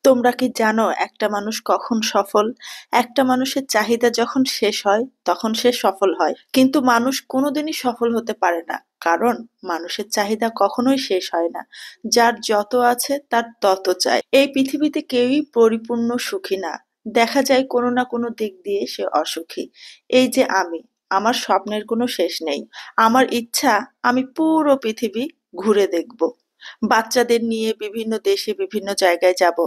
তোমরা কি জানো একটা মানুষ কখন সফল? একটা মানুষের চাহিদা যখন শেষ হয় তখন সে সফল হয়, কিন্তু মানুষ কোনোদিনই সফল হতে পারে না, কারণ মানুষের চাহিদা কখনোই শেষ হয় না। যার যত আছে তার তত চাই। এই পৃথিবীতে কেউই পরিপূর্ণ সুখী না, দেখা যায় কোনো না কোনো দিক দিয়ে সে অসুখী। এই যে আমি, আমার স্বপ্নের কোনো শেষ নেই। আমার ইচ্ছা আমি পুরো পৃথিবী ঘুরে দেখব, বাচ্চাদের নিয়ে বিভিন্ন দেশে বিভিন্ন জায়গায় যাব।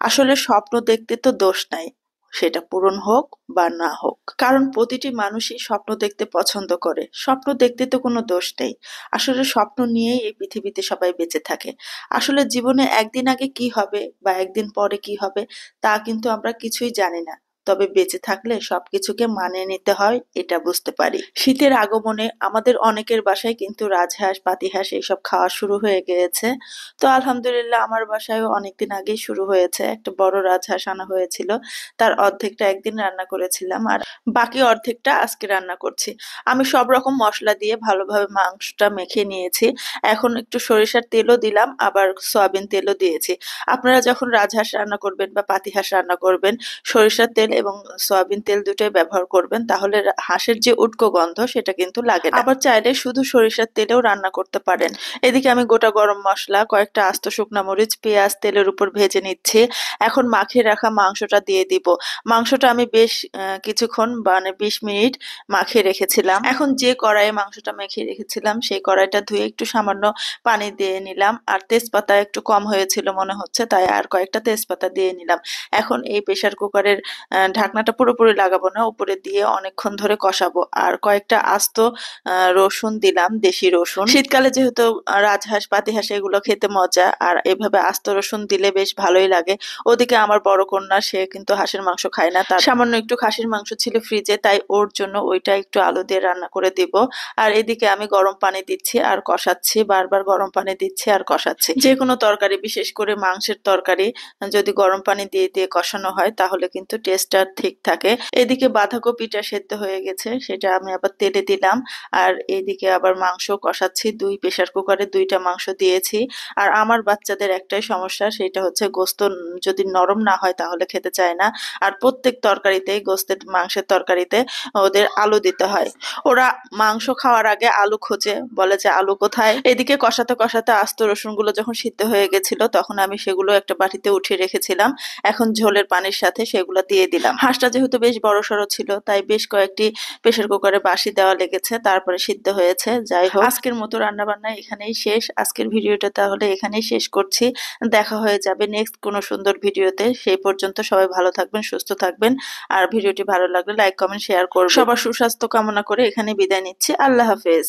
আসলে স্বপ্ন দেখতে তো দোষ নাই, সেটা পূরণ হোক বা না হোক, কারণ প্রতিটি মানুষই স্বপ্ন দেখতে পছন্দ করে। স্বপ্ন দেখতে তো কোনো দোষ নেই। আসলে স্বপ্ন নিয়েই এই পৃথিবীতে সবাই বেঁচে থাকে। আসলে জীবনে একদিন আগে কি হবে বা একদিন পরে কি হবে তা কিন্তু আমরা কিছুই জানি না। তবে বেঁচে থাকলে সবকিছুকে মানিয়ে নিতে হয়, এটা বুঝতে পারি। শীতের আগমনে আমাদের অনেকের বাসায় কিন্তু রাজহাঁস পাতিহাঁস এইসব খাওয়া শুরু হয়ে গিয়েছে। তো আলহামদুলিল্লাহ আমার বাসায়ও অনেকদিন আগেই শুরু হয়েছে। একটা বড় রাজহাঁস আনা হয়েছিল, তার অর্ধেকটা একদিন রান্না করেছিলাম আর বাকি অর্ধেকটা আজকে রান্না করছি। আমি সব রকম মশলা দিয়ে ভালোভাবে মাংসটা মেখে নিয়েছি। এখন একটু সরিষার তেলও দিলাম, আবার সয়াবিন তেলও দিয়েছি। আপনারা যখন রাজহাঁস রান্না করবেন বা পাতিহাঁস রান্না করবেন, সরিষার তেল এবং সয়াবিন তেল দুটোই ব্যবহার করবেন, তাহলে হাঁসের যে উটকো গন্ধ সেটা কিন্তু লাগে না। আবার চাইলে শুধু সরিষার তেলেও রান্না করতে পারেন। এদিকে আমি গোটা গরম মশলা, কয়েকটা আস্ত শুকনা মরিচ, পেঁয়াজ তেলের উপর ভেজে নিচ্ছি। এখন মাখিয়ে রাখা মাংসটা দিয়ে দিব। মাংসটা আমি বেশ কিছুক্ষণ মানে 20 মিনিট মাখিয়ে রেখেছিলাম। এখন যে কড়াইয়ে মাংসটা মাখিয়ে রেখেছিলাম সেই কড়াইটা ধুয়ে একটু সামান্য পানি দিয়ে নিলাম, আর তেজপাতা একটু কম হয়েছিল মনে হচ্ছে, তাই আর কয়েকটা তেজপাতা দিয়ে নিলাম। এখন এই প্রেসার কুকারের ঢাকনাটা পুরোপুরি লাগাবো না, উপরে দিয়ে অনেকক্ষণ ধরে কষাবো। আর কয়েকটা আস্ত রসুন দিলাম, দেশি রসুন। শীতকালে যেহেতু রাজহাঁস পাতিহাঁস এগুলো খেতে মজা, আর এভাবে আস্ত রসুন দিলে বেশ ভালোই লাগে। ওদিকে আমার বড় কন্যা, সে কিন্তু হাঁসের মাংস খায় না, তার সামান্য একটু খাসির মাংস ছিল ফ্রিজে, তাই ওর জন্য ওইটা একটু আলু দিয়ে রান্না করে দিব। আর এদিকে আমি গরম পানি দিচ্ছি আর কষাচ্ছি, বারবার গরম পানি দিচ্ছি আর কষাচ্ছি। যে কোনো তরকারি, বিশেষ করে মাংসের তরকারি, যদি গরম পানি দিয়ে দিয়ে কষানো হয় তাহলে কিন্তু টেস্টটা ঠিক থাকে। এদিকে বাঁধাকপিটা সেদ্ধ হয়ে গেছে, সেটা আমি আবার তেলে দিলাম। আর এদিকে আবার মাংস কষাচ্ছি। প্রেসার কুকারে 2টা মাংস দিয়েছি। আর আমার বাচ্চাদের একটাই সমস্যা, সেটা হচ্ছে গোস্ত যদি নরম না হয় তাহলে খেতে চায় না। আর প্রত্যেক তরকারিতে, গোস্তের মাংসের তরকারিতে ওদের আলু দিতে হয়। ওরা মাংস খাওয়ার আগে আলু খোঁজে, বলে যে আলু কোথায়। এদিকে কষাতে কষাতে আস্ত রসুনগুলো যখন সিদ্ধ হয়ে গেছিল তখন আমি সেগুলো একটা বাটিতে উঠিয়ে রেখেছিলাম। এখন ঝোলের পানির সাথে সেগুলো দিয়ে দিলাম। হাঁসটা যেহেতু বেশ বড়সড় ছিল, তাই বেশ কয়েকটি প্রেসার কুকারে বাসি দেওয়া লেগেছে, তারপরে সিদ্ধ হয়েছে। যাই হোক, আজকের মতো রান্না বান্না এখানেই শেষ। আজকের ভিডিওটা তাহলে এখানেই শেষ করছি। দেখা হয়ে যাবে নেক্সট কোনো সুন্দর ভিডিওতে। সেই পর্যন্ত সবাই ভালো থাকবেন, সুস্থ থাকবেন। আর ভিডিওটি ভালো লাগলে লাইক কমেন্ট শেয়ার করবেন। সবার সুস্বাস্থ্য কামনা করে এখানে বিদায় নিচ্ছি। আল্লাহ হাফেজ।